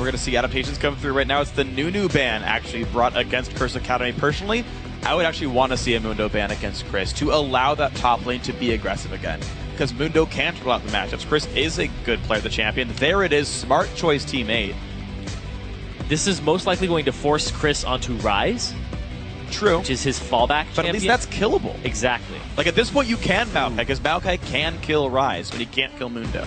we're going to see adaptations come through right now. It's the Nunu ban actually brought against Curse Academy. Personally, I would actually want to see a Mundo ban against Chris to allow that top lane to be aggressive again. Because Mundo can't rule out the matchups. Chris is a good player, the champion. There it is. Smart choice, Team 8. This is most likely going to force Chris onto Ryze. True. Which is his fallback champion. But at least that's killable. Exactly. Like, at this point, you can Maokai, because Maokai can kill Ryze, but he can't kill Mundo.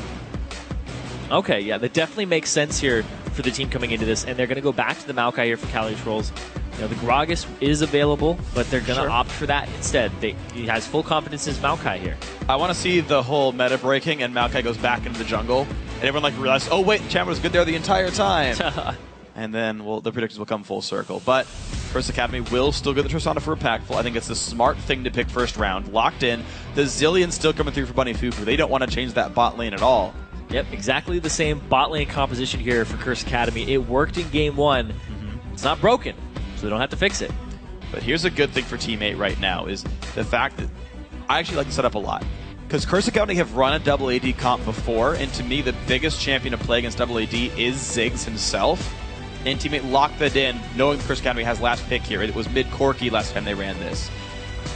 Okay, yeah, that definitely makes sense here for the team coming into this, and they're going to go back to the Maokai here for Cali Trolls. You know, the Gragas is available, but they're going to opt for that instead. He has full confidence in his Maokai here. I want to see the whole meta breaking, and Maokai goes back into the jungle, and everyone like realizes, oh wait, Chamber was good there the entire time. And then the predictions will come full circle. But Curse Academy will still get the Tristana for impactful. I think it's the smart thing to pick first round. Locked in. The Zilean still coming through for Bunny Fufu. They don't want to change that bot lane at all. Yep, exactly the same bot lane composition here for Curse Academy. It worked in game 1. It's not broken, so they don't have to fix it. But here's a good thing for Team 8 right now is the fact that I actually like the setup a lot. Because Curse Academy have run a double AD comp before, and to me the biggest champion to play against double AD is Ziggs himself. And Team 8 locked that in, knowing Curse Academy has last pick here. It was mid-Corki last time they ran this.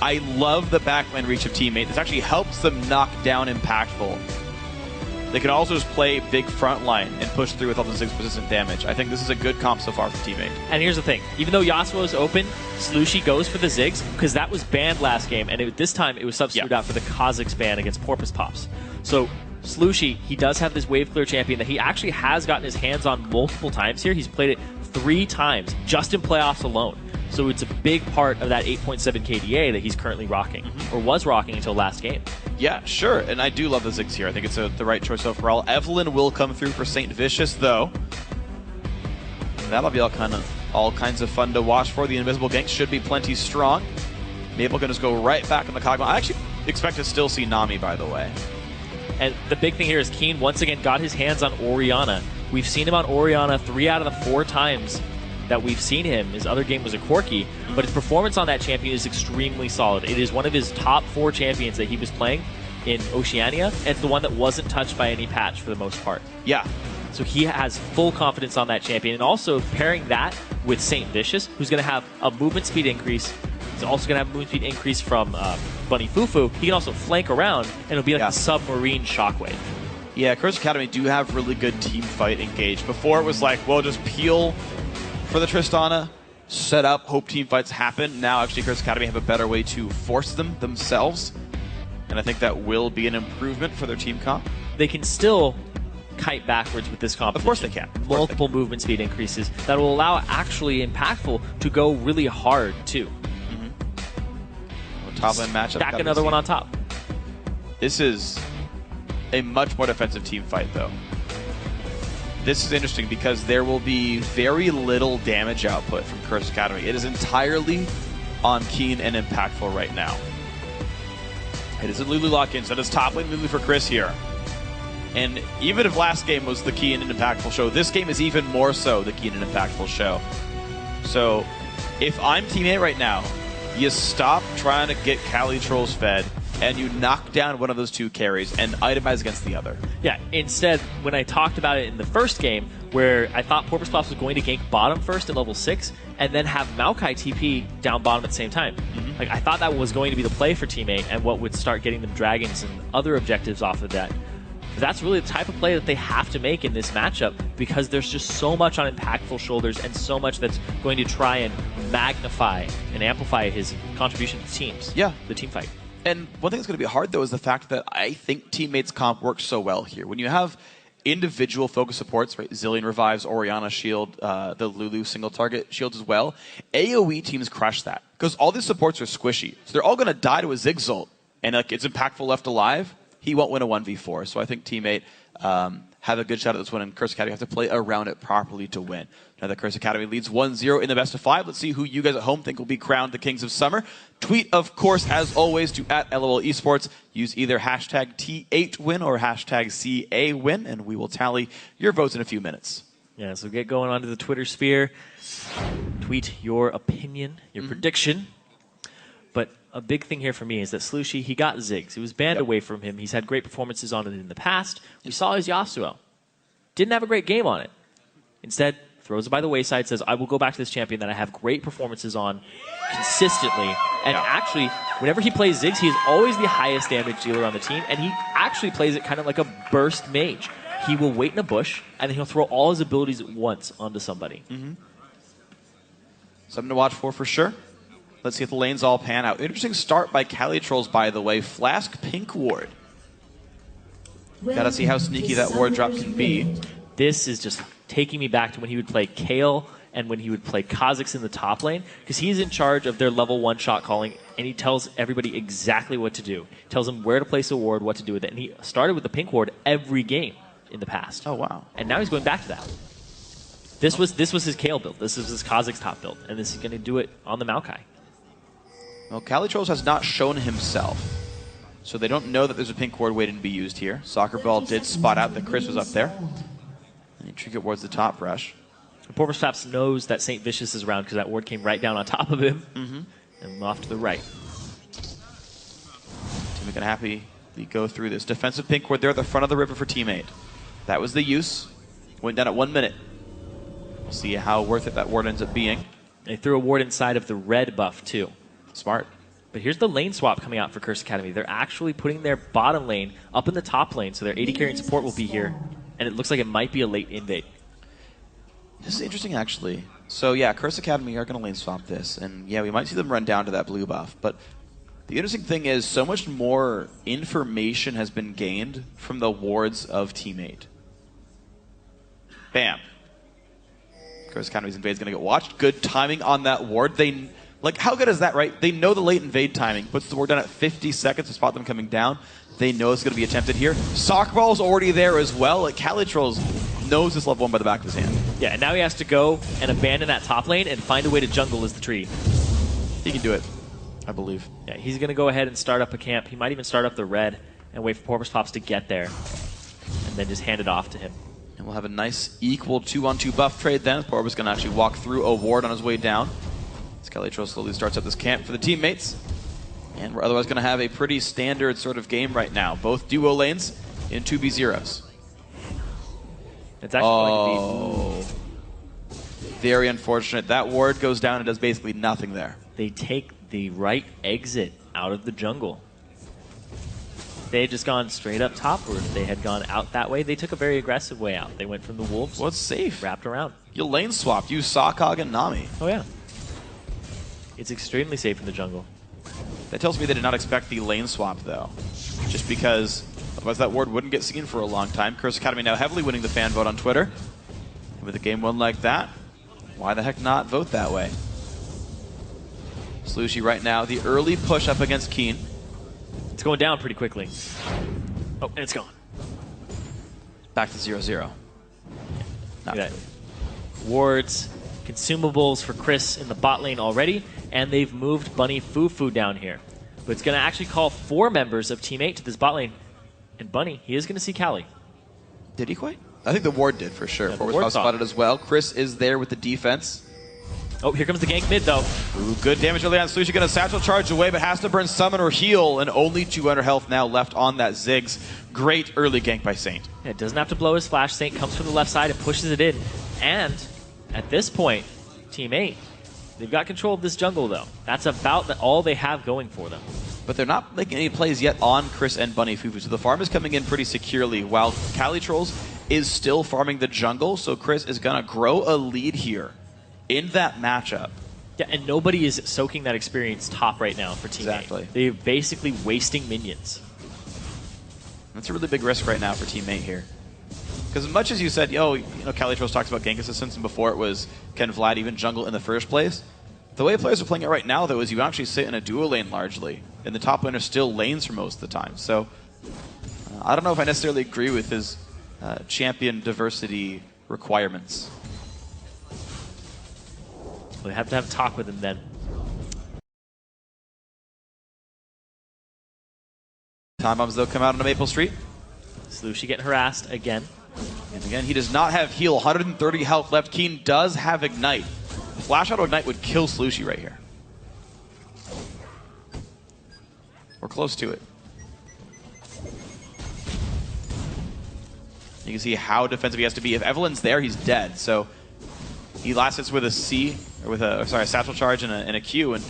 I love the backline reach of Team 8. This actually helps them knock down Impactful. They can also just play big front line and push through with all the Ziggs persistent damage. I think this is a good comp so far for Team 8. And here's the thing. Even though Yasuo is open, Slushy goes for the Ziggs because that was banned last game, and this time it was substituted out for the Kha'Zix ban against Porpoise Pops. So Slushy, he does have this wave clear champion that he actually has gotten his hands on multiple times here. He's played it 3 times just in playoffs alone. So it's a big part of that 8.7 KDA that he's currently rocking, or was rocking until last game. Yeah, sure, and I do love the Ziggs here. I think it's the right choice overall. Evelynn will come through for St. Vicious, though. And that'll be all kinds of fun to watch for. The Invisible Gank should be plenty strong. Maple can just go right back on the Kog'Maw. I actually expect to still see Nami, by the way. And the big thing here is Keen once again got his hands on Orianna. We've seen him on Orianna 3 out of the 4 times that we've seen him. His other game was a Corki, but his performance on that champion is extremely solid. It is one of his top 4 champions that he was playing in Oceania, and it's the one that wasn't touched by any patch for the most part. Yeah. So he has full confidence on that champion, and also pairing that with St. Vicious, who's going to have a movement speed increase. He's also going to have a movement speed increase from Bunny Fufu. He can also flank around, and it'll be like a submarine shockwave. Yeah, Curse Academy do have really good team fight engaged. Before it was like, well, just peel for the Tristana, set up, hope team fights happen. Now actually Curse Academy have a better way to force them themselves. And I think that will be an improvement for their team comp. They can still kite backwards with this composition. Of course they can. Multiple movement speed increases that will allow actually Impactful to go really hard too. Top lane matchup. Stack another one on top. This is a much more defensive team fight though. This is interesting because there will be very little damage output from Curse Academy. It is entirely on Keen and Impactful right now. It is a Lulu lock-in, so it is top lane Lulu for Chris here. And even if last game was the Keen and Impactful show, this game is even more so the Keen and Impactful show. So if I'm Team 8 right now, you stop trying to get Cali Trolls fed, and you knock down one of those 2 carries and itemize against the other. Yeah, instead, when I talked about it in the first game, where I thought Porpoise Pops was going to gank bottom first at level 6, and then have Maokai TP down bottom at the same time. Like I thought that was going to be the play for Team 8, and what would start getting them dragons and other objectives off of that. But that's really the type of play that they have to make in this matchup, because there's just so much on Impactful shoulders and so much that's going to try and magnify and amplify his contribution to teams. Yeah. The team fight. And one thing that's going to be hard, though, is the fact that I think Teammates comp works so well here. When you have individual focus supports, right? Zilean revives, Orianna shield, the Lulu single target shields as well. AoE teams crush that because all these supports are squishy. So they're all going to die to a Ziggs ult. And like, it's Impactful left alive. He won't win a 1v4. So I think Team 8 have a good shot at this one, and Curse Academy have to play around it properly to win. Now that Curse Academy leads 1-0 in the best of 5. Let's see who you guys at home think will be crowned the Kings of Summer. Tweet, of course, as always, to @LOL Esports. Use either hashtag T8win or hashtag CAWin, and we will tally your votes in a few minutes. Yeah, so get going onto the Twitter sphere. Tweet your opinion, your prediction. But a big thing here for me is that Slushy, he got Ziggs. It was banned away from him. He's had great performances on it in the past. We saw his Yasuo. Didn't have a great game on it. Instead, throws it by the wayside, says, I will go back to this champion that I have great performances on consistently. And actually, whenever he plays Ziggs, he is always the highest damage dealer on the team, and he actually plays it kind of like a burst mage. He will wait in a bush, and then he'll throw all his abilities at once onto somebody. Something to watch for sure. Let's see if the lanes all pan out. Interesting start by Calitrolls, by the way. Flask Pink Ward. Gotta see how sneaky that ward drop can be. This is just taking me back to when he would play Kayle and when he would play Kha'Zix in the top lane, because he's in charge of their level 1 shot calling, and he tells everybody exactly what to do. He tells them where to place a ward, what to do with it. And he started with the pink ward every game in the past. Oh, wow. And now he's going back to that. This was his Kayle build. This is his Kha'Zix top build. And this is going to do it on the Maokai. Well, Calitrolls has not shown himself, so they don't know that there's a pink ward waiting to be used here. Soccer Ball did spot out that Chris was up there. And he trinket wards the top brush. Porpoise Flaps knows that St. Vicious is around because that ward came right down on top of him and off to the right. Teammate gonna happily go through this. Defensive pink ward there at the front of the river for teammate. That was the use. Went down at 1 minute. We'll see how worth it that ward ends up being. They threw a ward inside of the red buff too. Smart. But here's the lane swap coming out for Curse Academy. They're actually putting their bottom lane up in the top lane, so their AD carrying support will be here, and it looks like it might be a late invade. This is interesting, actually. So, yeah, Curse Academy are going to lane swap this, and yeah, we might see them run down to that blue buff, but the interesting thing is so much more information has been gained from the wards of teammate. Bam. Curse Academy's invade is going to get watched. Good timing on that ward. Like, how good is that, right? They know the late invade timing. Puts the ward down at 50 seconds to spot them coming down. They know it's going to be attempted here. Soccer Ball's already there as well. Like, Calitrolls knows this level 1 by the back of his hand. Yeah, and now he has to go and abandon that top lane and find a way to jungle as the tree. He can do it, I believe. Yeah, he's going to go ahead and start up a camp. He might even start up the red and wait for Porpoise Pops to get there and then just hand it off to him. And we'll have a nice equal 2-on-2 buff trade then. Porpoise going to actually walk through a ward on his way down. Calitrolls slowly starts up this camp for the teammates. And we're otherwise going to have a pretty standard sort of game right now. Both duo lanes in 2v0s. It's actually going to be very unfortunate. That ward goes down and does basically nothing there. They take the right exit out of the jungle. If they had just gone straight up top, or if they had gone out that way, they took a very aggressive way out. They went from the wolves. Well, it's safe. Wrapped around. You lane swapped. Use Sakog and Nami. Oh, yeah. It's extremely safe in the jungle. That tells me they did not expect the lane swap, though. Just because otherwise that ward wouldn't get seen for a long time. Curse Academy now heavily winning the fan vote on Twitter. And with a game one like that, why the heck not vote that way? Slushy right now, the early push up against Keen. It's going down pretty quickly. Oh, and it's gone. Back to 0-0. Not really. Wards, consumables for Chris in the bot lane already, and they've moved Bunny Fufu down here. But it's going to actually call 4 members of Team 8 to this bot lane. And Bunny, he is going to see Cali. Did he quite? I think the ward did for sure. Yeah, Ward was spotted as well. Chris is there with the defense. Oh, here comes the gank mid, though. Ooh, good damage early on. Slushy going to satchel charge away, but has to burn summon or heal, and only 200 health now left on that Ziggs. Great early gank by Saint. Yeah, it doesn't have to blow his flash. Saint comes from the left side and pushes it in. And at this point, Team 8, they've got control of this jungle, though. That's about all they have going for them. But they're not making any plays yet on Chris and Bunny Fufu, so the farm is coming in pretty securely, while Calitrolls is still farming the jungle, so Chris is going to grow a lead here in that matchup. Yeah, and nobody is soaking that experience top right now for Team 8. Exactly. They're basically wasting minions. That's a really big risk right now for Team 8 here. Because as much as you said, Calitrolls talks about gank assistance, and before it was, can Vlad even jungle in the first place? The way players are playing it right now, though, is you actually sit in a duo lane largely, and the top lane are still lanes for most of the time. So I don't know if I necessarily agree with his champion diversity requirements. Well, they have to have a talk with him then. Time bombs, though, come out on Maple Street. Slushy getting harassed again. And again, he does not have heal. 130 health left. Keen does have Ignite. Flash Auto Ignite would kill Slushy right here. We're close to it. You can see how defensive he has to be. If Evelyn's there, he's dead. So he last hits with a C, or with a satchel charge and a Q, and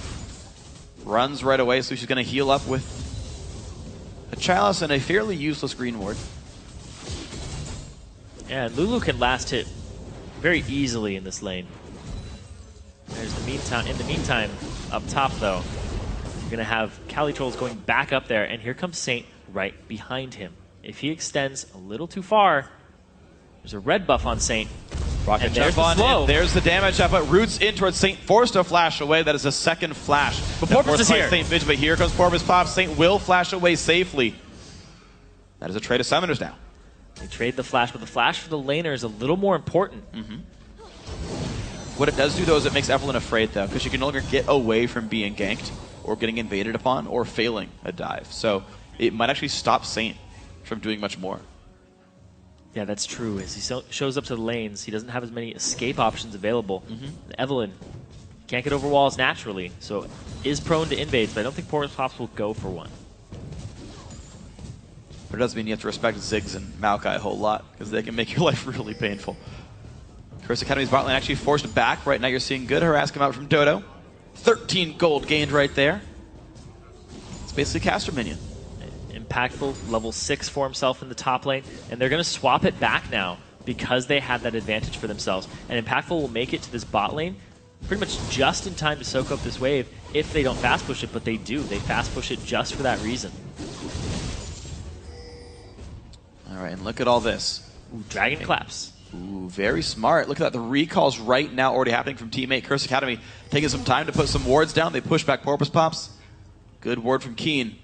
runs right away. So she's going to heal up with a Chalice and a fairly useless green ward. Yeah, Lulu can last hit very easily in this lane. There's the meantime. In the meantime, up top though, you're going to have Cali Trolls going back up there, and here comes Saint right behind him. If he extends a little too far, there's a red buff on Saint. Rocket and jump there's on the slow. in. There's the damage up, but roots in towards Saint, forced to flash away. That is a second flash. But Porpoise is here. Saint Vig, but here comes Porpoise Pop. Saint will flash away safely. That is a trade of summoners now. They trade the flash, but the flash for the laner is a little more important. What it does do, though, is it makes Evelynn afraid, though, because she can no longer get away from being ganked or getting invaded upon or failing a dive. So it might actually stop Saint from doing much more. Yeah, that's true. As he shows up to the lanes, he doesn't have as many escape options available. Evelynn can't get over walls naturally, so is prone to invades, but I don't think Porpoise Pops will go for one. But it doesn't mean you have to respect Ziggs and Maokai a whole lot, because they can make your life really painful. Curse Academy's bot lane actually forced back. Right now you're seeing good harass come out from Dodo. 13 gold gained right there. It's basically caster minion. Impactful, level 6 for himself in the top lane, and they're going to swap it back now because they had that advantage for themselves. And Impactful will make it to this bot lane pretty much just in time to soak up this wave if they don't fast push it, but they do. They fast push it just for that reason. All right, and look at all this. Ooh, Dragon Claps. Ooh, very smart. Look at that. The recalls right now already happening from teammate Curse Academy. Taking some time to put some wards down. They push back Porpoise Pops. Good ward from Keen.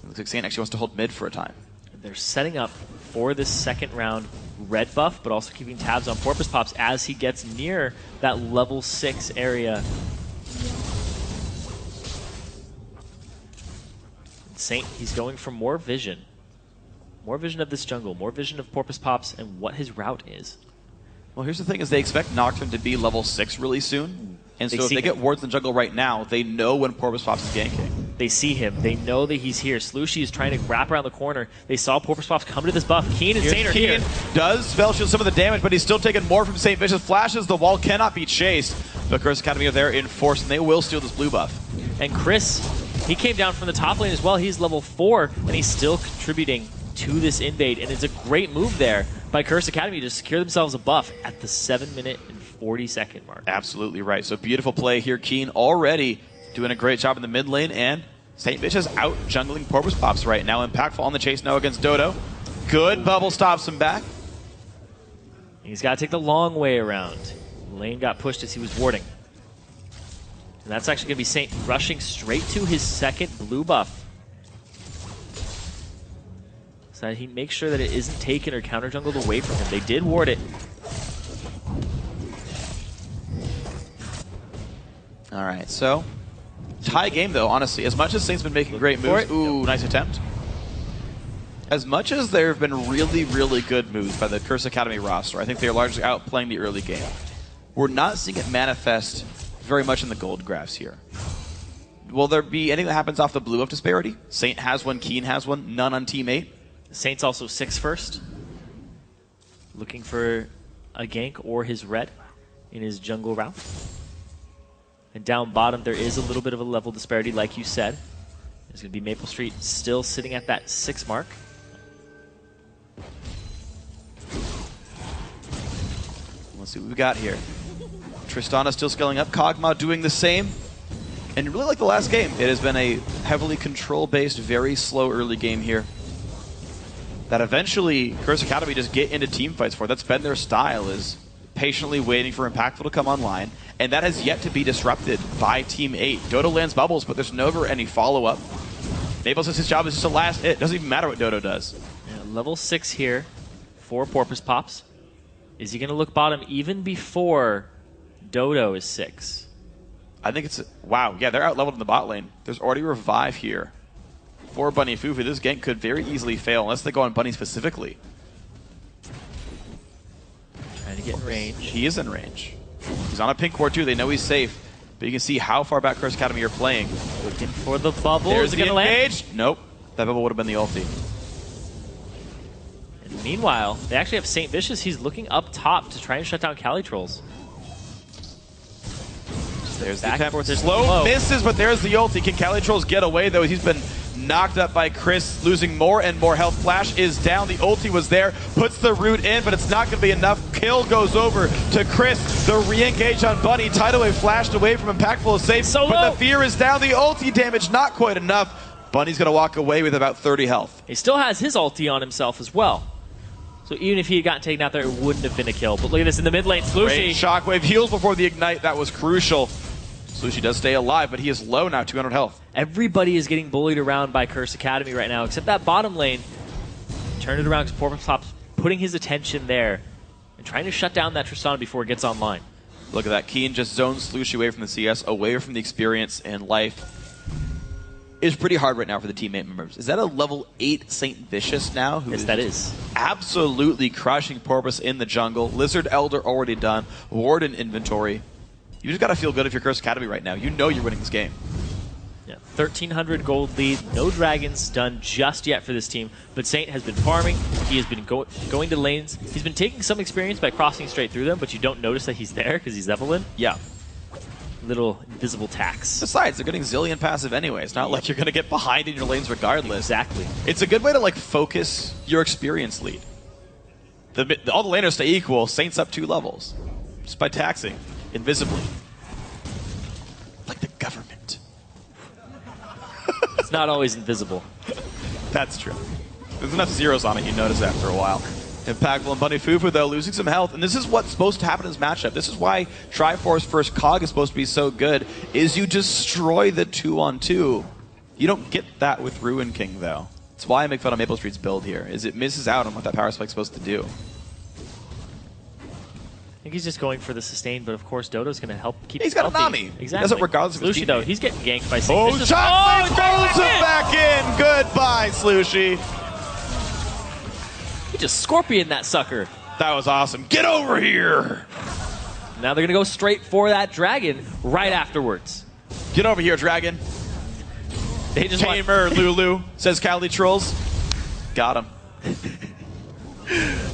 Looks like Saint actually wants to hold mid for a time. They're setting up for this second round red buff, but also keeping tabs on Porpoise Pops as he gets near that level 6 area. Saint, he's going for more vision. More vision of this jungle, more vision of Porpoise Pops and what his route is. Well, here's the thing, is they expect Nocturne to be level 6 really soon. And so if they get wards in the jungle right now, they know when Porpoise Pops is ganking. They see him. They know that he's here. Slushy is trying to wrap around the corner. They saw Porpoise Pops come to this buff. Keen and Saint are here. Does spell shield some of the damage, but he's still taking more from Saint Vicious. Flashes, the wall cannot be chased. But Curse Academy are there in force, and they will steal this blue buff. And Chris, he came down from the top lane as well. He's level 4, and he's still contributing to this invade. And it's a great move there by Curse Academy to secure themselves a buff at the 7-minute and 40-second mark. Absolutely right. So beautiful play here. Keen already doing a great job in the mid lane, and Saint Vicious out jungling Porpoise Pops right now. Impactful on the chase now against Dodo. Good bubble stops him back. He's got to take the long way around. Lane got pushed as he was warding. And that's actually going to be Saint rushing straight to his second blue buff. So that he makes sure that it isn't taken or counter jungled away from him. They did ward it. All right, so tie game though, honestly. As much as Saint's been making great moves, ooh, nice attempt. As much as there have been really, really good moves by the Curse Academy roster, I think they're largely outplaying the early game. We're not seeing it manifest very much in the gold graphs here. Will there be anything that happens off the blue buff disparity? Saint has one, Keen has one, none on Team 8. Saint's also 6 first. Looking for a gank or his red in his jungle route. And down bottom, there is a little bit of a level disparity, like you said. There's going to be Maple Street still sitting at that 6 mark. Let's see what we've got here. Tristana still scaling up, Kog'Maw doing the same. And really like the last game, it has been a heavily control-based, very slow early game here. That eventually Curse Academy just get into team fights for. That's been their style, is patiently waiting for Impactful to come online. And that has yet to be disrupted by Team 8. Dodo lands bubbles, but there's never any follow-up. Maple says his job is just to last hit. It doesn't even matter what Dodo does. Yeah, level 6 here for Porpoise Pops. Is he going to look bottom even before Dodo is 6? I think it's... Wow, yeah, they're out-leveled in the bot lane. There's already Revive here for Bunny Fufu. This gank could very easily fail unless they go on Bunny specifically. Trying to get in range. He is in range. He's on a pink ward too. They know he's safe. But you can see how far back Curse Academy are playing. Looking for the bubble. There's is it the going to engage. land? Nope. That bubble would have been the ulti. And Meanwhile, they actually have St. Vicious. He's looking up top to try and shut down Cali Trolls. There's Back the and forth. attempt. There's Slow low. misses, but there's the ulti. Can Cali Trolls get away, though? He's been knocked up by Chris, losing more and more health. Flash is down. The ulti was there. Puts the root in, but it's not going to be enough. Kill goes over to Chris. The re-engage on Bunny. Tidal Wave flashed away from Impactful is safe, So but low. the fear is down. The ulti damage not quite enough. Bunny's going to walk away with about 30 health. He still has his ulti on himself as well. So even if he had gotten taken out there, it wouldn't have been a kill. But look at this in the mid lane. Great Slushie. Shockwave heals before the ignite. That was crucial. Slushie does stay alive, but he is low now, 200 health. Everybody is getting bullied around by Curse Academy right now, except that bottom lane. Turn it around because Porpoisepop's putting his attention there and trying to shut down that Tristana before it gets online. Look at that. Keen just zones Slushie away from the CS, away from the experience and life. It's pretty hard right now for the teammate members. Is that a level 8 St. Vicious now? Yes, that is. Absolutely crushing Porpoise in the jungle. Lizard Elder already done. Warden inventory. You just got to feel good if you're Curse Academy right now. You know you're winning this game. Yeah, 1,300 gold lead. No dragons done just yet for this team, but Saint has been farming. He has been going to lanes. He's been taking some experience by crossing straight through them, but you don't notice that he's there because he's Evelyn. Yeah. Little invisible tax. Besides, they're getting Zillion passive anyway. It's not like you're going to get behind in your lanes regardless. Exactly. It's a good way to like focus your experience lead. All the laners stay equal. Saint's up 2 levels. Just by taxing invisibly. Like the government. It's not always invisible. That's true. There's enough zeros on it, you notice after a while. Impactful and Bunny Fufu, though, losing some health. And this is what's supposed to happen in this matchup. This is why Triforce first Cog is supposed to be so good, is you destroy the 2-on-2. You don't get that with Ruin King, though. That's why I make fun of Maple Street's build here, is it misses out on what that Power Spike's supposed to do. I think he's just going for the sustain, but of course Dodo's going to help keep He's got a healthy. Nami. Exactly. Does it regardless of his Slushie, though, teammate. he's getting ganked by St. Oh, Vicious. Shockwave throws him in. back in! Goodbye, Slushie. He just scorpion that sucker. That was awesome. Get over here! Now they're going to go straight for that dragon right afterwards. Get over here, Dragon. They just want Tamer, Lulu, says Cali Trolls. Got him.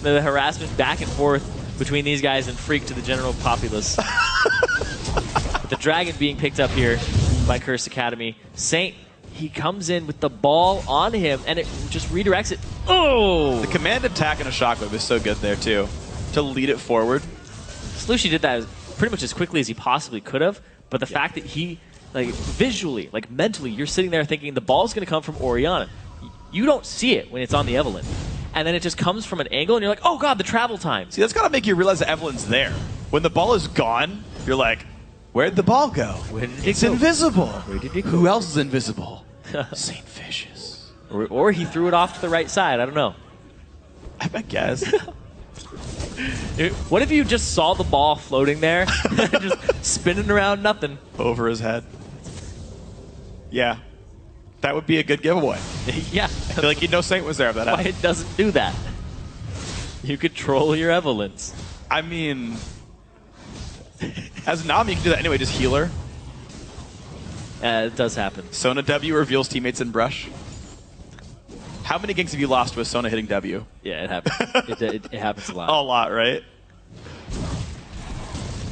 the harassment back and forth between these guys and Freak to the general populace. But the dragon being picked up here by Curse Academy. Saint, he comes in with the ball on him, and it just redirects it. Oh! The command attack and a Shockwave is so good there, too. To lead it forward. Slushie did that pretty much as quickly as he possibly could have, but the fact that he, like, visually, like, mentally, you're sitting there thinking the ball's going to come from Orianna. You don't see it when it's on the Evelyn. And then it just comes from an angle, and you're like, oh god, the travel time. See, that's got to make you realize that Evelyn's there. When the ball is gone, you're like, where'd the ball go? Where did it It's go? invisible. Where did it go? Who else is invisible? St. Vicious. Or he threw it off to the right side, I don't know. I guess. What if you just saw the ball floating there, just spinning around nothing? Over his head. Yeah. That would be a good giveaway. Yeah, I feel like you'd know Saint was there if that why happened. it doesn't do that. You control your Evelyns. I mean, as Nami, you can do that anyway. Just heal her. It does happen. Sona W reveals teammates in brush. How many ganks have you lost with Sona hitting W? Yeah, it happens. it happens a lot. A lot, right?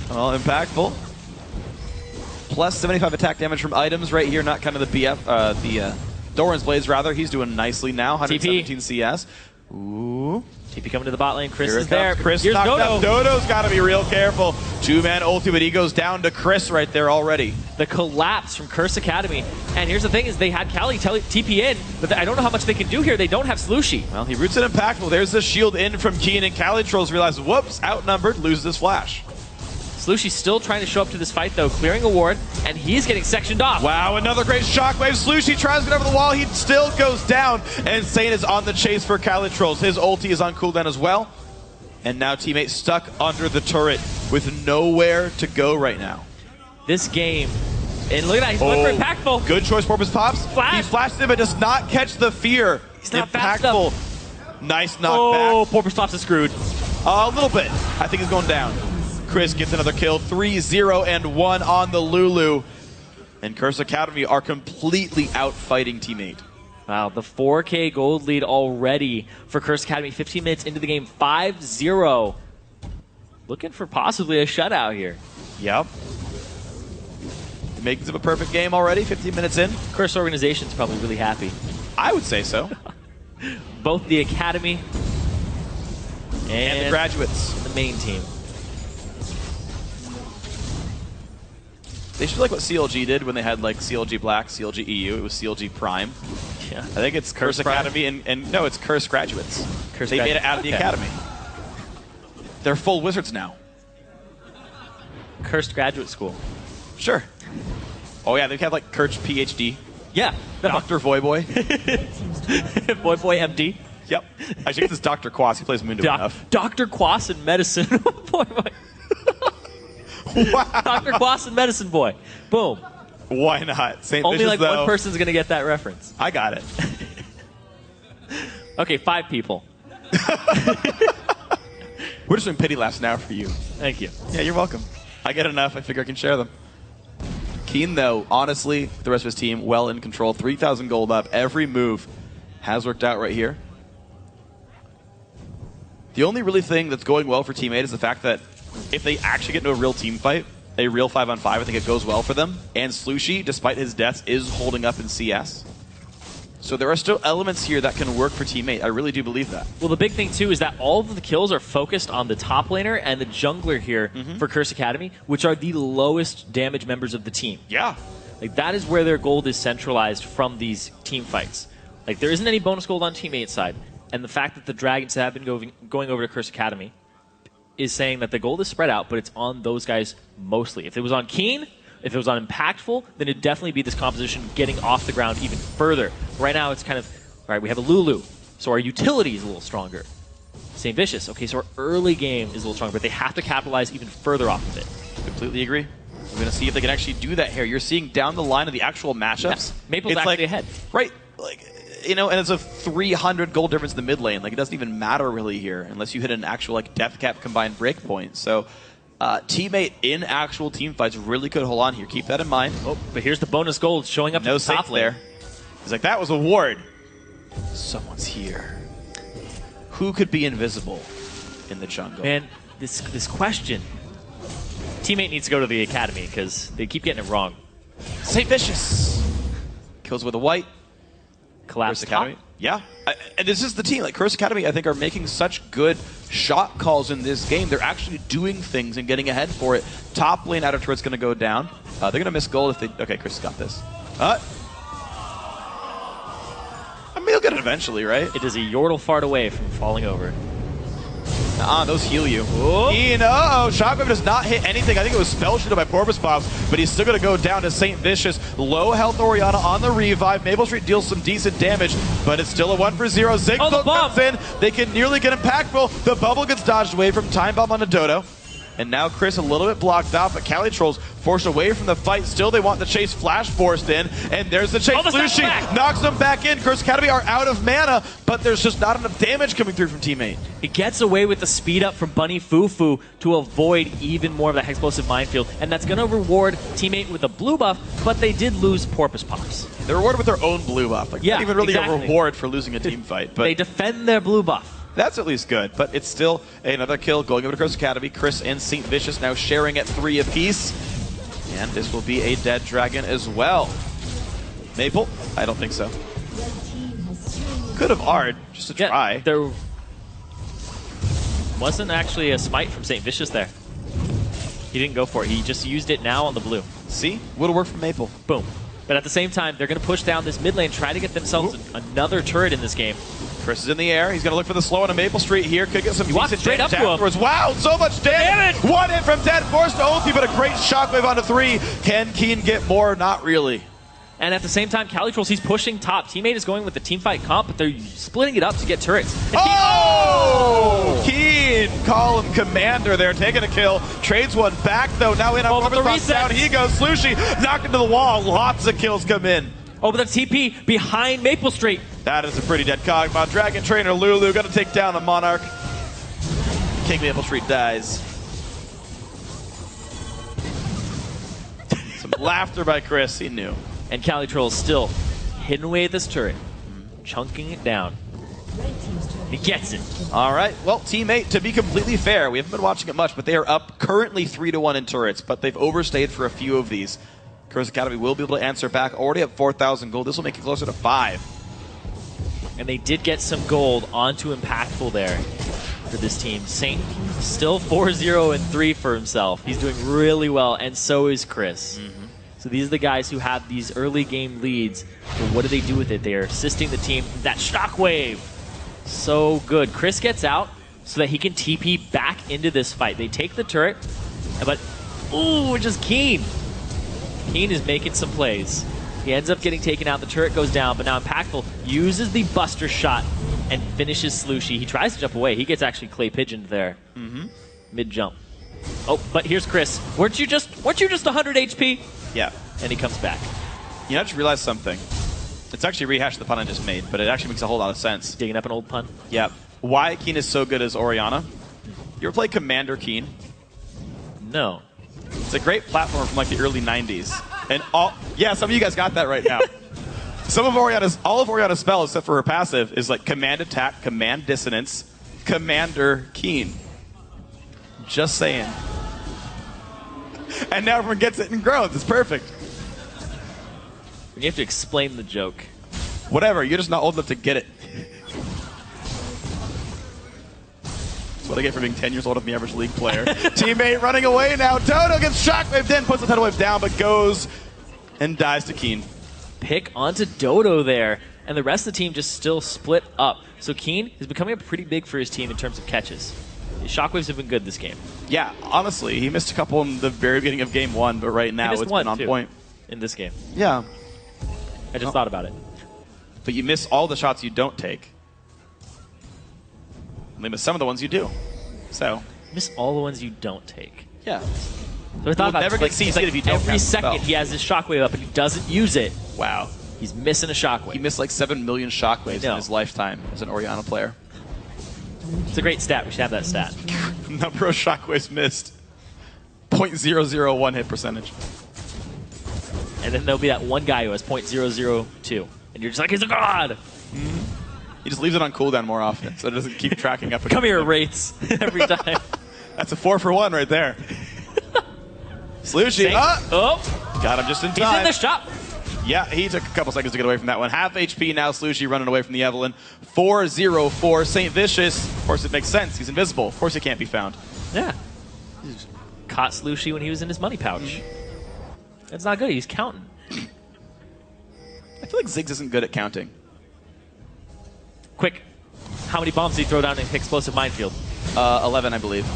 Well, impactful. Plus 75 attack damage from items right here, not kind of the BF, Doran's Blades rather. He's doing nicely now, 117 CS. Ooh. TP coming to the bot lane. Chris Here it is there. comes. Chris Here's knocked Dodo. up. Dodo's got to be real careful. 2-man ulti, but he goes down to Chris right there already. The collapse from Curse Academy. And here's the thing is they had Cali TP in, but I don't know how much they can do here. They don't have Slushie. Well, he roots it impactful. There's the shield in from Keen, and Cali Trolls realize, whoops, outnumbered, loses his flash. Slushie's still trying to show up to this fight, though, clearing a ward, and he's getting sectioned off. Wow, another great shockwave. Slushie tries to get over the wall. He still goes down, and Saint is on the chase for Cali Trolls. His ulti is on cooldown as well. And now teammate stuck under the turret with nowhere to go right now. This game, and look at that, he's going for impactful. Good choice, Porpoise Pops. Flash. He flashed him, but does not catch the fear. He's not fast Impactful. Nice knockback. Oh, Porpoisepop's is screwed. A little bit. I think he's going down. Chris gets another kill. 3-0 and 1 on the Lulu. And Curse Academy are completely out fighting teammate. Wow, the 4K gold lead already for Curse Academy. 15 minutes into the game, 5-0. Looking for possibly a shutout here. Yep. The makings of a perfect game already, 15 minutes in. Curse organization's probably really happy. I would say so. Both the Academy and the graduates. The main team. They should like what CLG did when they had like CLG Black, CLG EU. It was CLG Prime. Yeah. I think it's Curse Academy and no, it's Curse Graduates. They made it out of the Academy. They're full wizards now. Cursed Graduate School. Sure. Oh yeah, they have like Curse PhD. Yeah. Dr. Voyboy. Voyboy MD. Yep. I think this Dr. Quas. He plays Mundo enough. Dr. Quas in medicine. Boy. Wow. Dr. Quas and Medicine Boy. Boom. Why not? St. Only Vicious, like though, one person's going to get that reference. I got it. Okay, 5 people. We're just doing pity laughs now for you. Thank you. Yeah, you're welcome. I get enough. I figure I can share them. Keen, though, honestly, the rest of his team, well in control. 3,000 gold up. Every move has worked out right here. The only really thing that's going well for Teammate is the fact that if they actually get into a real team fight, a real 5-on-5, I think it goes well for them. And Slushy, despite his deaths, is holding up in CS. So there are still elements here that can work for Teammate. I really do believe that. Well, the big thing, too, is that all of the kills are focused on the top laner and the jungler here for Curse Academy, which are the lowest damage members of the team. Yeah. Like, that is where their gold is centralized from these team fights. Like, there isn't any bonus gold on Teammate's side. And the fact that the Dragons have been going over to Curse Academy is saying that the gold is spread out, but it's on those guys mostly. If it was on Keen, if it was on Impactful, then it'd definitely be this composition getting off the ground even further. Right now, it's kind of, all right, we have a Lulu, so our utility is a little stronger. St. Vicious, okay, so our early game is a little stronger, but they have to capitalize even further off of it. Completely agree. We're going to see if they can actually do that here. You're seeing down the line of the actual matchups. Yeah, Maple's actually ahead. Right. Like, you know, and it's a 300 gold difference in the mid lane. Like, it doesn't even matter really here unless you hit an actual like death cap combined breakpoint. So, Teammate in actual team fights really could hold on here. Keep that in mind. Oh, but here's the bonus gold showing up no to the top lane. There. He's like, that was a ward. Someone's here. Who could be invisible in the jungle? Man, this question. Teammate needs to go to the academy because they keep getting it wrong. St. Vicious kills with a white. Collapse Academy. Yeah. And this is the team. Like, Curse Academy, I think, are making such good shot calls in this game. They're actually doing things and getting ahead for it. Top lane out of turret's going to go down. They're going to miss gold if they... Okay, Chris has got this. I mean, he'll get it eventually, right? It is a Yordle fart away from falling over. Those heal you. No, Shockwave does not hit anything. I think it was spell shooted by Porpoise Pops, but he's still going to go down to St. Vicious. Low health Orianna on the revive. Maple Street deals some decent damage, but it's still a 1-for-0. Zigzag comes in. They can nearly get impactful. The bubble gets dodged away from Time Bomb on a Dodo. And now Chris a little bit blocked off, but Cali Trolls forced away from the fight. Still, they want the chase flash forced in, and there's the chase. Lucy knocks them back in. Curse Academy are out of mana, but there's just not enough damage coming through from Teammate. It gets away with the speed up from Bunny Fufu to avoid even more of that explosive minefield, and that's going to reward Teammate with a blue buff, but they did lose Porpoise Pops. They're rewarded with their own blue buff. Like, yeah, not even really exactly. a reward for losing a team fight. But they defend their blue buff. That's at least good, but it's still another kill going over to Curse Academy. Chris and St. Vicious now sharing at 3 apiece. And this will be a dead dragon as well. Maple? I don't think so. Could have Ard, just to try. There wasn't actually a smite from St. Vicious there. He didn't go for it. He just used it now on the blue. See? Would have worked for Maple. Boom. But at the same time, they're going to push down this mid lane, try to get themselves another turret in this game. Chris is in the air. He's going to look for the slow on a Maple Street here. Could get some decent straight damage up to afterwards. Wow, so much damage! One hit from Dead, forced to ulti, but a great shockwave onto 3. Can Keen get more? Not really. And at the same time, Cali Trolls, he's pushing top. Teammate is going with the teamfight comp, but they're splitting it up to get turrets. And Keen! Call him Commander there, taking a kill. Trades one back, though. Now in on the reset. Down he goes. Slushy knocked into the wall. Lots of kills come in. Oh, but the TP behind Maple Street. That is a pretty dead Kog'Maw. Dragon Trainer Lulu going to take down the Monarch. King Maple Street dies. Some laughter by Chris. He knew. And Cali Trolls still hidden away at this turret. chunking it down. He gets it. All right. Well, teammate, to be completely fair, we haven't been watching it much, but they are up currently 3-1 in turrets, but they've overstayed for a few of these. Curse Academy will be able to answer back. Already at 4,000 gold. This will make it closer to 5. And they did get some gold onto Impactful there for this team. Saint still 4-0 and 3 for himself. He's doing really well, and so is Chris. So these are the guys who have these early game leads. But what do they do with it? They are assisting the team. That shockwave. So good. Chris gets out so that he can TP back into this fight. They take the turret, but ooh, just Keen. Keen is making some plays. He ends up getting taken out. The turret goes down, but now Impactful uses the Buster Shot and finishes Slushy. He tries to jump away. He gets actually Clay Pigeoned there. Mid-jump. Oh, but here's Chris. Weren't you just 100 HP? Yeah. And he comes back. You know, I just realized something. It's actually rehashed the pun I just made, but it actually makes a whole lot of sense. Digging up an old pun? Yeah. Why Keen is so good as Orianna. You ever play Commander Keen? No. It's a great platform from like the early 90s. And yeah, some of you guys got that right now. All of Orianna's spells, except for her passive, is like Command Attack, Command Dissonance, Commander Keen. Just saying. And now everyone gets it in growth. It's perfect. You have to explain the joke. Whatever, you're just not old enough to get it. That's what I get for being 10 years older than the average League player. Teammate running away now. Dodo gets shockwaved in, puts the tidal wave down, but goes and dies to Keen. Pick onto Dodo there, and the rest of the team just still split up. So Keen is becoming pretty big for his team in terms of catches. His shockwaves have been good this game. Yeah, honestly, he missed a couple in the very beginning of game 1, but right now it's been on point. In this game. Yeah. I just thought about it. But you miss all the shots you don't take. And they miss some of the ones you do. So. Miss all the ones you don't take. Yeah. So I thought about never get CC'd if you don't every have the second spell. he has his shockwave up and he doesn't use it. Wow. He's missing a shockwave. He missed like 7 million shockwaves in his lifetime as an Orianna player. It's a great stat. We should have that stat. Number of shockwaves missed. 0.001 hit percentage. And then there'll be that one guy who has 0.002. And you're just like, he's a god! He just leaves it on cooldown more often, so it doesn't keep tracking up. Come here, Wraiths. Every time. That's a 4-for-1 right there. Slushy. Oh! Got him just in time. He's in the shop. Yeah, he took a couple seconds to get away from that one. Half HP now, Slushy running away from the Evelynn. 4-0-4. St. Vicious. Of course, it makes sense. He's invisible. Of course, he can't be found. Yeah. He just caught Slushy when he was in his money pouch. That's not good. He's counting. I feel like Ziggs isn't good at counting. Quick. How many bombs did he throw down in Explosive Minefield? 11, I believe.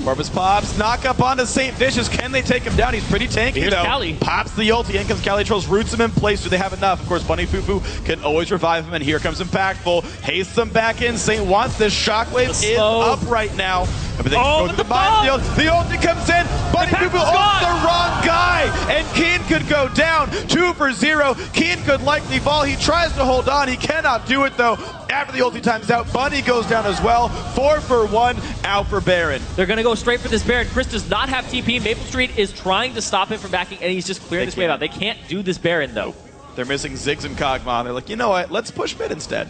Corvus pops, knock up onto St. Vicious. Can they take him down? He's pretty tanky, Here's though. Cali. Pops the ulti. In comes Cali Trolls, roots him in place. Do they have enough? Of course, Bunny Fufu can always revive him, and here comes Impactful. Hastes them back in. Saint wants this. Shockwave is up right now. Everything goes to the minefield. The ulti comes in. Bunny Fufu owns the wrong guy, and Keen could go down. 2-for-0. Keen could likely fall. He tries to hold on. He cannot do it, though. After the ulti time's out, Bunny goes down as well. 4-for-1 out for Baron. They're going to go straight for this Baron. Chris does not have TP. Maple Street is trying to stop him from backing, and he's just clearing this wave out. They can't do this Baron, though. They're missing Ziggs and Kog'Maw. They're like, you know what? Let's push mid instead.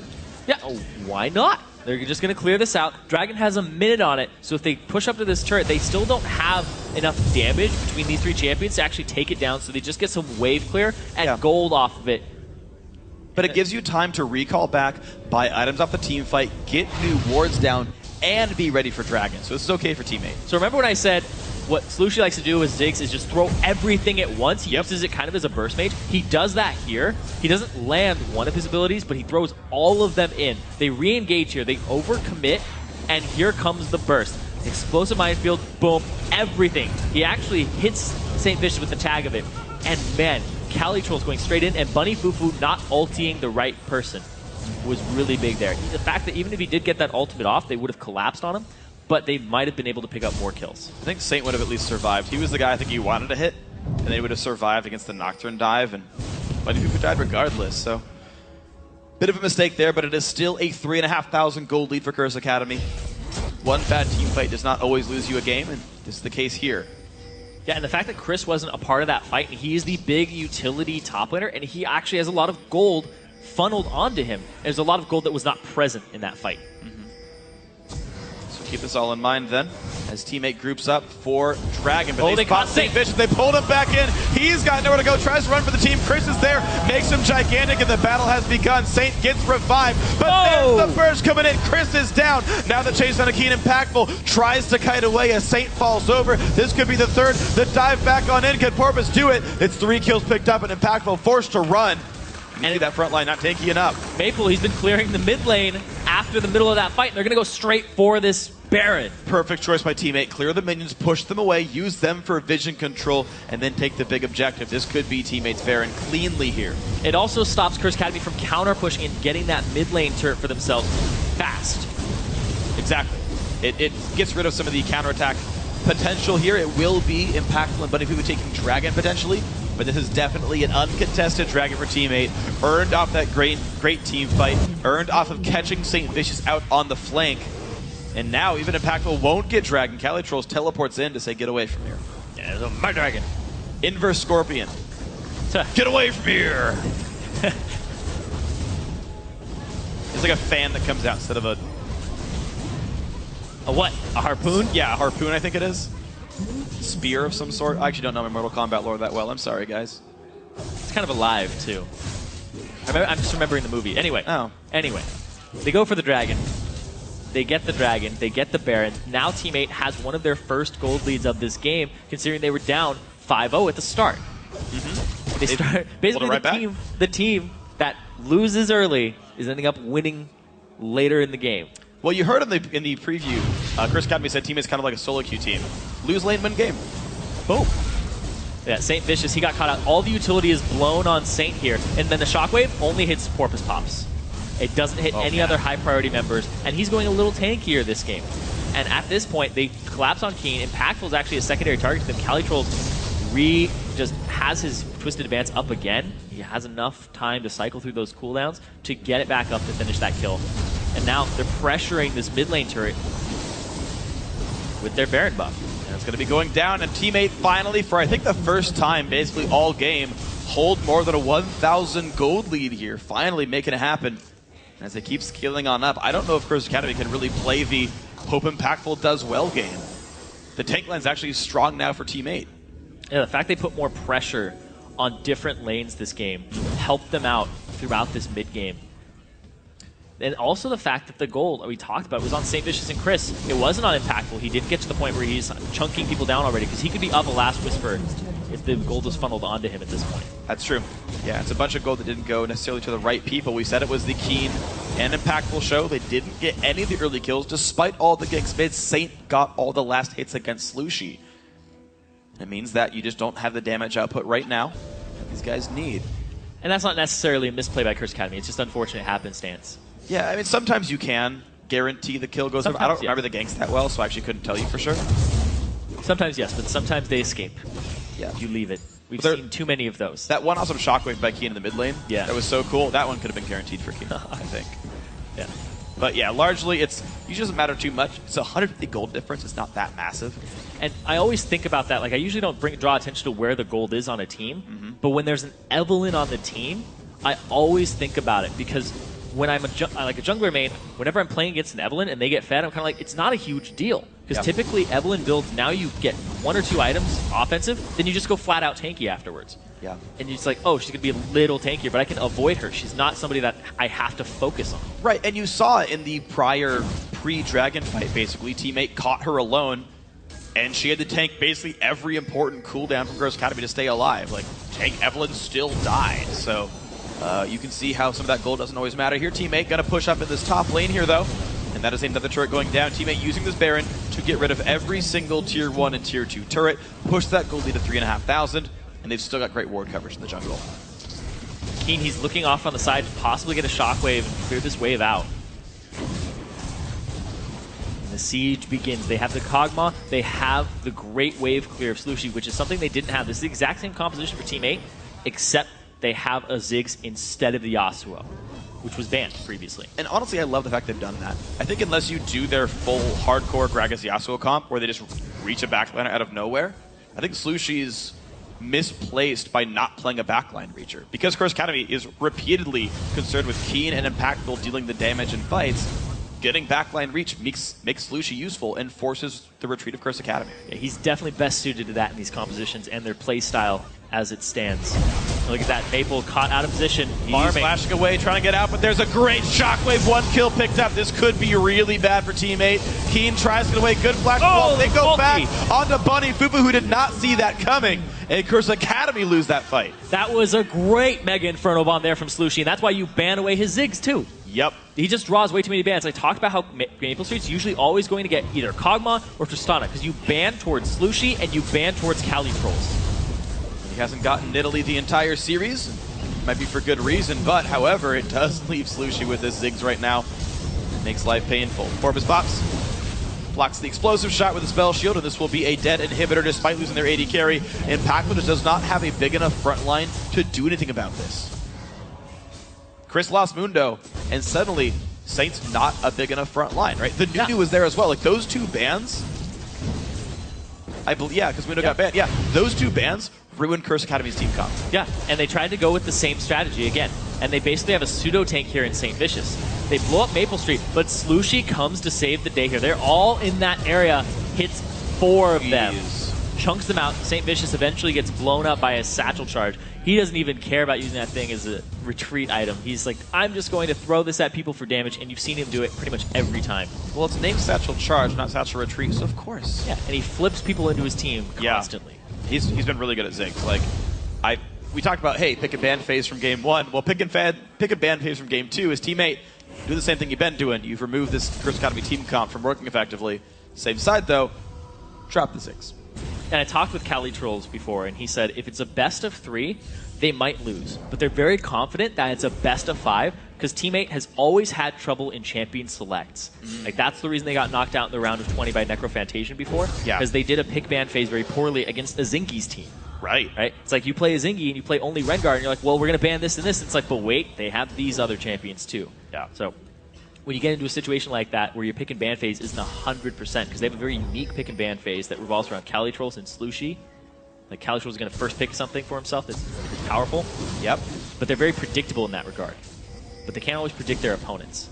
Yeah, why not? They're just going to clear this out. Dragon has a minute on it, so if they push up to this turret, they still don't have enough damage between these three champions to actually take it down, so they just get some wave clear and gold off of it. But it gives you time to recall back, buy items off the team fight, get new wards down, and be ready for Dragon. So this is okay for teammates. So remember when I said what Slushy likes to do with Ziggs is just throw everything at once. He uses it kind of as a burst mage. He does that here. He doesn't land one of his abilities, but he throws all of them in. They re-engage here. They overcommit, and here comes the burst. Explosive Minefield, boom, everything. He actually hits St. Vicious with the tag of it. And man, Cali Trolls going straight in, and Bunny Fufu not ulting the right person was really big there. The fact that even if he did get that ultimate off, they would have collapsed on him, but they might have been able to pick up more kills. I think Saint would have at least survived. He was the guy I think you wanted to hit, and they would have survived against the Nocturne dive, and Bunny Fufu died regardless, so bit of a mistake there, but it is still a 3,500 gold lead for Curse Academy. One bad team fight does not always lose you a game, and this is the case here. Yeah, and the fact that Chris wasn't a part of that fight, and he is the big utility top laner, and he actually has a lot of gold funneled onto him. There's a lot of gold that was not present in that fight. So keep this all in mind then, as teammate groups up for Dragon. But they spot caught St. Vicious. They pulled him back in. He's got nowhere to go. Tries to run for the team. Chris is there. Makes him gigantic, and the battle has begun. Saint gets revived. But there's the burst coming in. Chris is down. Now the chase on a Keen Impactful. Tries to kite away as Saint falls over. This could be the third. The dive back on in. Can Porpoise do it? It's 3 kills picked up, and Impactful forced to run. And that front line not tanky enough. Maple, he's been clearing the mid lane after the middle of that fight, and they're going to go straight for this Baron. Perfect choice by teammate. Clear the minions, push them away, use them for vision control, and then take the big objective. This could be teammate's Baron cleanly here. It also stops Curse Academy from counter pushing and getting that mid lane turret for themselves fast. Exactly. It gets rid of some of the counterattack potential here. It will be impactful and Bunny Poo taking Dragon potentially, but this is definitely an uncontested Dragon for teammate. Earned off that great team fight, earned off of catching St. Vicious out on the flank. And now even Impactful won't get Dragon. Calitrolls teleports in to say, get away from here. Yeah, there's my Dragon. Inverse Scorpion. Get away from here! It's like a fan that comes out instead of a what? A harpoon? Yeah, a harpoon I think it is. Spear of some sort. I actually don't know my Mortal Kombat lore that well. I'm sorry, guys. It's kind of alive, too. I'm just remembering the movie. Anyway. Oh. Anyway. They go for the Dragon. They get the Dragon. They get the Baron. Now teammate has one of their first gold leads of this game, considering they were down 5-0 at the start. They start basically the team that loses early is ending up winning later in the game. Well, you heard in the preview, Curse Academy said teammate's kind of like a solo queue team. Lose lane, win game. Boom. Yeah, Saint Vicious, he got caught out. All the utility is blown on Saint here, and then the Shockwave only hits Porpoise Pops. It doesn't hit any other high priority members, and he's going a little tankier this game. And at this point, they collapse on Keen. Impactful is actually a secondary target to them. Calitrolls just has his Twisted Advance up again. He has enough time to cycle through those cooldowns to get it back up to finish that kill. And now they're pressuring this mid lane turret with their Baron buff. And it's going to be going down, and teammate finally, for I think the first time basically all game, hold more than a 1,000 gold lead here. Finally making it happen. And as they keep scaling on up, I don't know if Curse Academy can really play the Hope Impactful does well game. The tank line's actually strong now for teammate. Yeah, the fact they put more pressure on different lanes this game helped them out throughout this mid game. And also the fact that the gold that we talked about was on St. Vicious and Chris. It wasn't on Impactful. He didn't get to the point where he's chunking people down already, because he could be up a Last Whisper if the gold was funneled onto him at this point. That's true. Yeah, it's a bunch of gold that didn't go necessarily to the right people. We said it was the Keen and Impactful show. They didn't get any of the early kills, despite all the ganks mid. Saint got all the last hits against Slushie. It means that you just don't have the damage output right now that these guys need. And that's not necessarily a misplay by Curse Academy. It's just unfortunate happenstance. Yeah, I mean, sometimes you can guarantee the kill goes over. I don't remember the ganks that well, so I actually couldn't tell you for sure. Sometimes yes, but sometimes they escape. Yeah. You leave it. We've seen too many of those. That one awesome Shockwave by Keen in the mid lane, yeah, that was so cool. That one could have been guaranteed for Keen, I think. Yeah. But yeah, largely it usually doesn't matter too much. It's 150 gold difference. It's not that massive. And I always think about that. Like, I usually don't draw attention to where the gold is on a team, but when there's an Evelynn on the team, I always think about it, because when I'm like a jungler main, whenever I'm playing against an Evelynn and they get fed, I'm kind of like, it's not a huge deal. Because typically Evelynn builds, now you get 1 or 2 items offensive, then you just go flat out tanky afterwards. Yeah. And you're just like, oh, she's going to be a little tankier, but I can avoid her. She's not somebody that I have to focus on. Right, and you saw it in the prior pre-Dragon fight, basically. Teammate caught her alone, and she had to tank basically every important cooldown from Curse Academy to stay alive. Like, tank Evelynn still died, so you can see how some of that gold doesn't always matter here. Teammate gonna push up in this top lane here, though, and that is another turret going down. Teammate using this Baron to get rid of every single Tier 1 and Tier 2 turret, push that gold lead to 3,500, and they've still got great ward coverage in the jungle. Keen, he's looking off on the side to possibly get a Shockwave and clear this wave out. And the siege begins. They have the Kog'Maw, they have the great wave clear of Slushie, which is something they didn't have. This is the exact same composition for Team 8, except they have a Ziggs instead of the Yasuo, which was banned previously. And honestly, I love the fact they've done that. I think unless you do their full hardcore Gragas Yasuo comp, where they just reach a backliner out of nowhere, I think Slushie's misplaced by not playing a backline reacher. Because Curse Academy is repeatedly concerned with Keen and Impactful dealing the damage in fights, getting backline reach makes Slushie useful and forces the retreat of Curse Academy. Yeah, he's definitely best suited to that in these compositions and their play style as it stands. Look at that, Maple caught out of position, farming. He's flashing away, trying to get out, but there's a great Shockwave, 1 kill picked up. This could be really bad for Teammate. Keen tries to get away, good flash. They go back onto Bunny Fufu, who did not see that coming, and Curse Academy lose that fight. That was a great Mega Inferno Bomb there from Slushie, and that's why you ban away his Ziggs too. Yep. He just draws way too many bans. I talked about how Maple Street's usually always going to get either Kog'Maw or Tristana, because you ban towards Slushie and you ban towards Cali Trolls. He hasn't gotten Nidalee the entire series. Might be for good reason, but however, it does leave Slushie with his Ziggs right now. It makes life painful. Porpoise Pops blocks the explosive shot with a spell shield, and this will be a dead inhibitor despite losing their AD carry. Impactful just does not have a big enough front line to do anything about this. Chris lost Mundo, and suddenly Saint's not a big enough front line, right? The Nunu was there as well. Like those two bans, I believe, yeah, because Mundo got banned. Yeah, those two bans ruined Curse Academy's team comp. Yeah, and they tried to go with the same strategy again. And they basically have a pseudo tank here in St. Vicious. They blow up Maple Street, but Slushie comes to save the day here. They're all in that area, hits 4 of them. Chunks them out. St. Vicious eventually gets blown up by a satchel charge. He doesn't even care about using that thing as a retreat item. He's like, I'm just going to throw this at people for damage, and you've seen him do it pretty much every time. Well, it's named Satchel Charge, not Satchel Retreat, so of course. Yeah, and he flips people into his team constantly. Yeah. He's been really good at Ziggs. Like, we talked about, hey, pick a ban phase from game 1. Well, pick a ban phase from game 2. His teammate, do the same thing you've been doing. You've removed this Curse Academy team comp from working effectively. Same side, though, drop the Ziggs. And I talked with Cali Trolls before, and he said if it's a best of 3, they might lose. But they're very confident that it's a best of 5, because Teammate has always had trouble in champion selects. Like, that's the reason they got knocked out in the round of 20 by Necrophantasia before. Yeah. Because they did a pick ban phase very poorly against Azingi's team. Right. It's like you play Azingi and you play only Rengar, and you're like, well, we're going to ban this and this. It's like, but wait, they have these other champions too. Yeah. So when you get into a situation like that where your pick and ban phase isn't 100%, because they have a very unique pick and ban phase that revolves around Cali Trolls and Slushie. Like, Cali Trolls is going to first pick something for himself that's powerful. Yep. But they're very predictable in that regard. But they can't always predict their opponents.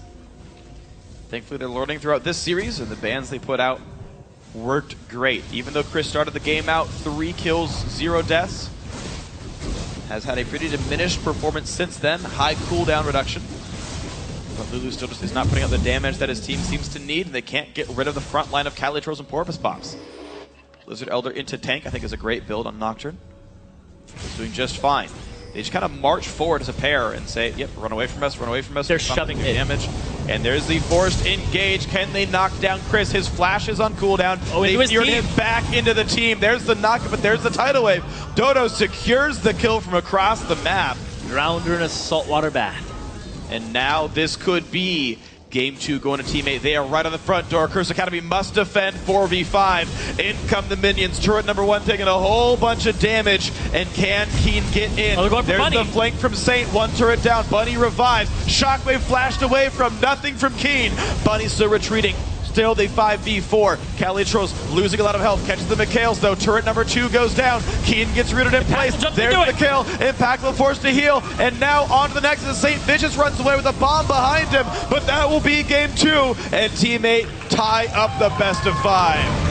Thankfully, they're learning throughout this series, and the bans they put out worked great. Even though Chris started the game out 3 kills, 0 deaths, has had a pretty diminished performance since then. High cooldown reduction. But Lulu still just is not putting out the damage that his team seems to need, and they can't get rid of the front line of Cali Trolls and Porpoise Pops. Blizzard Elder into tank, I think, is a great build on Nocturne. He's doing just fine. They just kind of march forward as a pair and say, yep, run away from us, run away from us. They're shoving in. Damage. And there's the forced engage. Can they knock down Chris? His flash is on cooldown. They veered him back into the team. There's the knock, but there's the tidal wave. Dodo secures the kill from across the map. Drowned her in a saltwater bath. And now this could be Game 2 going to Teammate. They are right on the front door. Curse Academy must defend 4v5. In come the minions. Turret number 1 taking a whole bunch of damage. And can Keen get in? There's Bunny. The flank from Saint. 1 turret down. Bunny revives. Shockwave flashed away from nothing from Keen. Bunny still retreating. Still the 5v4. Cali Trolls losing a lot of health. Catches the Mikhails though. Turret number 2 goes down. Keen gets rooted in place. There's the kill. Impactful forced to heal. And now on to the next. St. Vicious runs away with a bomb behind him. But that will be game 2. And Teammate tie up the best of 5.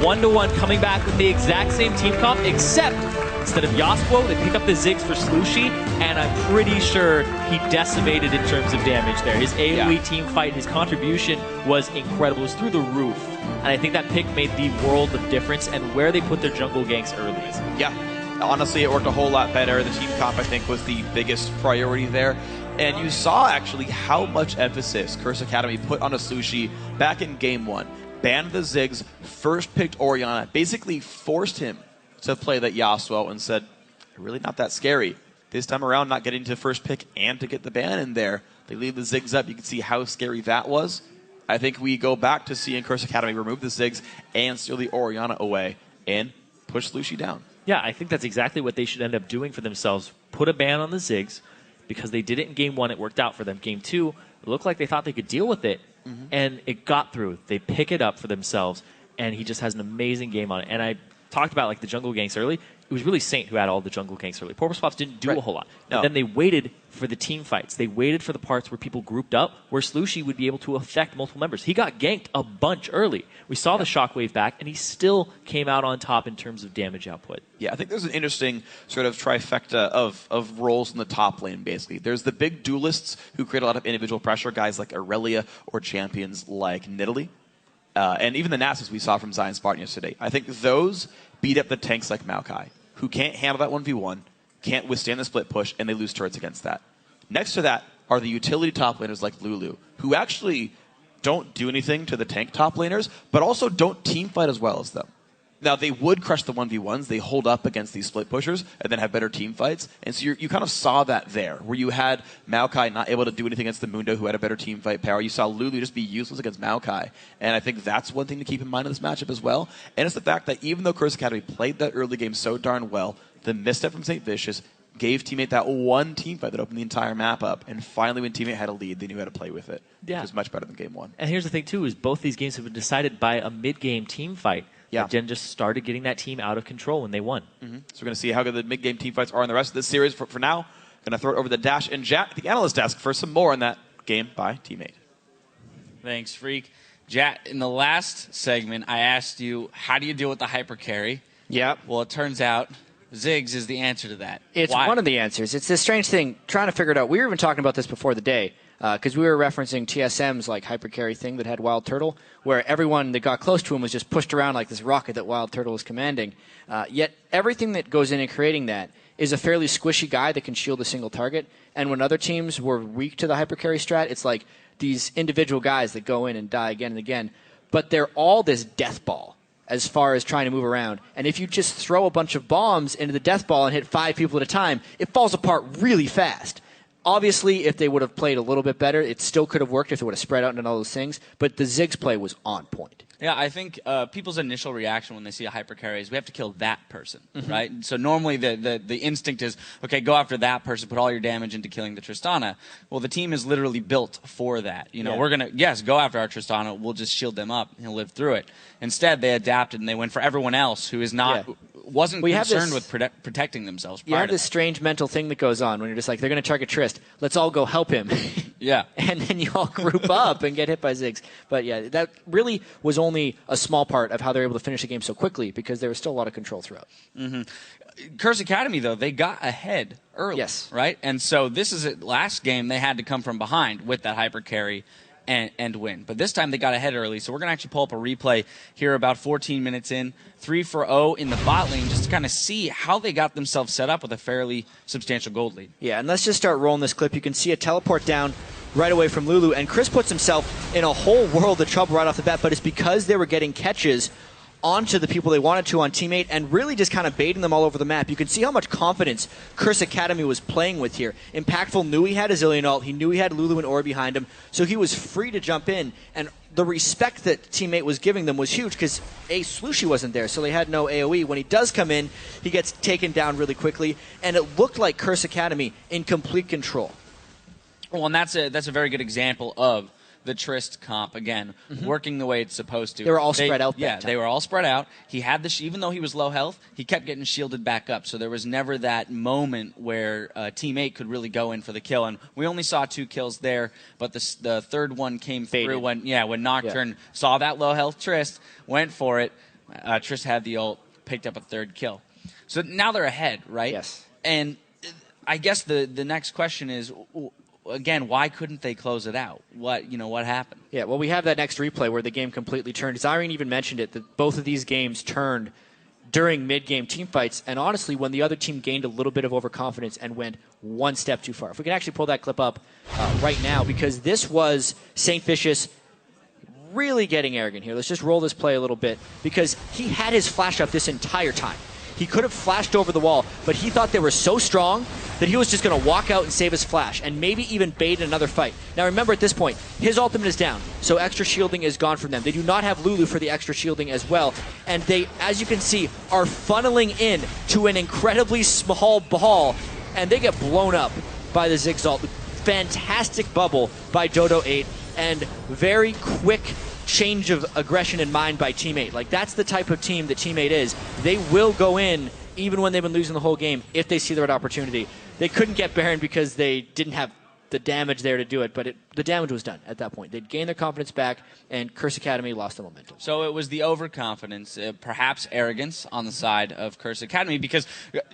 1-1 coming back with the exact same team comp, except instead of Yasuo, they pick up the Ziggs for Slushie, and I'm pretty sure he decimated in terms of damage there. His AoE team fight, his contribution was incredible. It was through the roof. And I think that pick made the world of difference and where they put their jungle ganks early. Yeah, honestly, it worked a whole lot better. The team comp, I think, was the biggest priority there. And you saw, actually, how much emphasis Curse Academy put on a Slushie back in Game 1. Banned the Ziggs, first picked Orianna, basically forced him to play that Yasuo and said, really not that scary. This time around, not getting to first pick and to get the ban in there. They leave the Ziggs up. You can see how scary that was. I think we go back to seeing Curse Academy remove the Ziggs and steal the Orianna away and push Slushie down. Yeah, I think that's exactly what they should end up doing for themselves. Put a ban on the Ziggs, because they did it in Game 1. It worked out for them. Game 2, it looked like they thought they could deal with it, and it got through. They pick it up for themselves, and he just has an amazing game on it. And talked about like the jungle ganks early, it was really Saint who had all the jungle ganks early. Porpoise Pops didn't do a whole lot. No. Then they waited for the team fights. They waited for the parts where people grouped up, where Slushy would be able to affect multiple members. He got ganked a bunch early. We saw the shockwave back, and he still came out on top in terms of damage output. Yeah, I think there's an interesting sort of trifecta of roles in the top lane, basically. There's the big duelists who create a lot of individual pressure, guys like Aurelia or champions like Nidalee. And even the Nasus we saw from Zion Spartan yesterday. I think those beat up the tanks like Maokai, who can't handle that 1v1, can't withstand the split push, and they lose turrets against that. Next to that are the utility top laners like Lulu, who actually don't do anything to the tank top laners, but also don't team fight as well as them. Now, they would crush the 1v1s. They hold up against these split pushers and then have better team fights. And so you kind of saw that there, where you had Maokai not able to do anything against the Mundo, who had a better team fight power. You saw Lulu just be useless against Maokai. And I think that's one thing to keep in mind in this matchup as well. And it's the fact that even though Curse Academy played that early game so darn well, the misstep from St. Vicious gave Teammate that one team fight that opened the entire map up. And finally, when Teammate had a lead, they knew how to play with it. Yeah. Which was much better than game one. And here's the thing, too, is both these games have been decided by a mid-game team fight. Yeah. Gen just started getting that team out of control when they won. Mm-hmm. So we're going to see how good the mid-game team fights are in the rest of this series. For now, going to throw it over to Dash and Jack, the analyst desk, for some more on that game by Teammate. Thanks, Freak. Jack, in the last segment, I asked you, how do you deal with the hyper carry? Yep. Well, it turns out Ziggs is the answer to that. It's Why? one of the answers. It's this strange thing, trying to figure it out. We were even talking about this before the day, because we were referencing TSM's like hypercarry thing that had Wild Turtle, where everyone that got close to him was just pushed around like this rocket that Wild Turtle was commanding. Yet everything that goes in creating that is a fairly squishy guy that can shield a single target. And when other teams were weak to the hypercarry strat, it's like these individual guys that go in and die again and again. But they're all this death ball as far as trying to move around. And if you just throw a bunch of bombs into the death ball and hit 5 people at a time, it falls apart really fast. Obviously, if they would have played a little bit better, it still could have worked if it would have spread out and done all those things. But the Ziggs play was on point. Yeah, I think people's initial reaction when they see a hyper carry is we have to kill that person, right? So normally the instinct is, okay, go after that person, put all your damage into killing the Tristana. Well, the team is literally built for that. You know, we're going to, yes, go after our Tristana. We'll just shield them up and he'll live through it. Instead, they adapted and they went for everyone else who is not... Yeah. Wasn't concerned with protecting themselves. You have this strange mental thing that goes on when you're just like, they're going to target Trist. Let's all go help him. Yeah. And then you all group up and get hit by Ziggs. But yeah, that really was only a small part of how they're able to finish the game so quickly because there was still a lot of control throughout. Curse Academy, though, they got ahead early. Yes. Right? And so this is it. Last game, they had to come from behind with that hyper carry and win. But this time they got ahead early, so we're going to actually pull up a replay here about 14 minutes in, 3-0 in the bot lane, just to kind of see how they got themselves set up with a fairly substantial gold lead. Yeah, and let's just start rolling this clip. You can see a teleport down right away from Lulu, and Chris puts himself in a whole world of trouble right off the bat, but it's because they were getting catches onto the people they wanted to on Teammate and really just kind of baiting them all over the map. You can see how much confidence Curse Academy was playing with here. Impactful knew he had a Zillion ult. He knew he had Lulu and Ori behind him, so he was free to jump in. And the respect that Teammate was giving them was huge because Slushy wasn't there, so they had no AoE. When he does come in, he gets taken down really quickly, and it looked like Curse Academy in complete control. Well, and that's a very good example of the Trist comp, again, working the way it's supposed to. They were all spread out. Yeah, they were all spread out. He had even though he was low health, he kept getting shielded back up. So there was never that moment where Teammate could really go in for the kill. And we only saw 2 kills there, but the third one came through when Nocturne saw that low health Trist, went for it. Trist had the ult, picked up a 3rd kill. So now they're ahead, right? Yes. And I guess the next question is, again, why couldn't they close it out? What happened? Yeah, well, we have that next replay where the game completely turned. Zyrene even mentioned it, that both of these games turned during mid-game team fights, and honestly, when the other team gained a little bit of overconfidence and went one step too far. If we can actually pull that clip up right now, because this was St. Vicious really getting arrogant here. Let's just roll this play a little bit, because he had his flash up this entire time. He could have flashed over the wall, but he thought they were so strong that he was just going to walk out and save his flash and maybe even bait another fight. Now remember, at this point, his ultimate is down, so extra shielding is gone from them. They do not have Lulu for the extra shielding as well, and they, as you can see, are funneling in to an incredibly small ball, and they get blown up by the Ziggs ult. Fantastic bubble by Dodo 8, and very quick change of aggression in mind by teammate. Like, that's the type of team that teammate is. They will go in even when they've been losing the whole game if they see the right opportunity. They couldn't get Baron because they didn't have the damage there to do it, but the damage was done at that point. They'd gained their confidence back, and Curse Academy lost the momentum. So it was the overconfidence, perhaps arrogance on the side of Curse Academy, because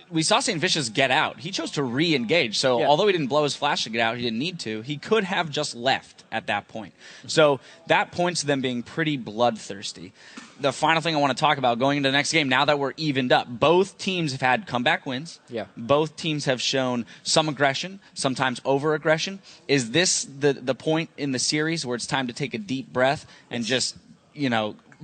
we saw St. Vicious get out. He chose to re-engage, so although he didn't blow his flash to get out, he didn't need to. He could have just left at that point. So that points to them being pretty bloodthirsty. The final thing I want to talk about going into the next game, now that we're evened up, both teams have had comeback wins. Yeah. Both teams have shown some aggression, sometimes over-aggression. Is this the point in the series where it's time to take a deep breath and just,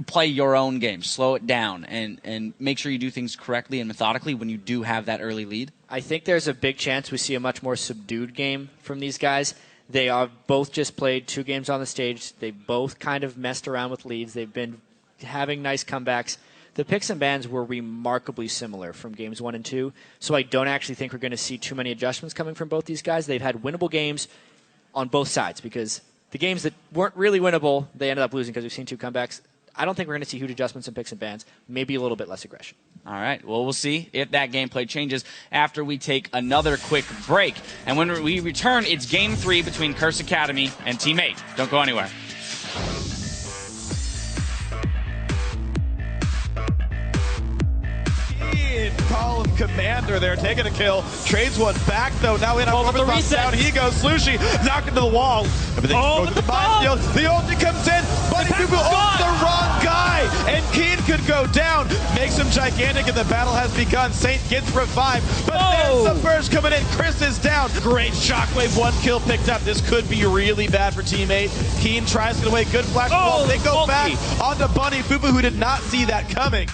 play your own game, slow it down, and make sure you do things correctly and methodically when you do have that early lead? I think there's a big chance we see a much more subdued game from these guys. They are both just played 2 games on the stage. They both kind of messed around with leads. They've been having nice comebacks. The picks and bans were remarkably similar from games 1 and 2, so I don't actually think we're going to see too many adjustments coming from both these guys. They've had winnable games on both sides, because the games that weren't really winnable, they ended up losing because we've seen 2 comebacks. I don't think we're going to see huge adjustments in picks and bans, maybe a little bit less aggression. All right, well, we'll see if that gameplay changes after we take another quick break. And when we return, it's Game 3 between Curse Academy and Team 8. Don't go anywhere. Call of Commander there, taking a kill. Trades one back, though. Now in on the reset. down he goes. Slushie knocked into the wall. Everything goes to the bind. The ulti comes in. Buddy Fufu owns the wrong guy. And Keen could go down. Makes him gigantic, and the battle has begun. Saint gets revived. But there's the first coming in. Chris is down. Great shockwave. 1 kill picked up. This could be really bad for teammate. Keen tries to get away. Good flash wall. They go back onto Bunny Fufu, who did not see that coming.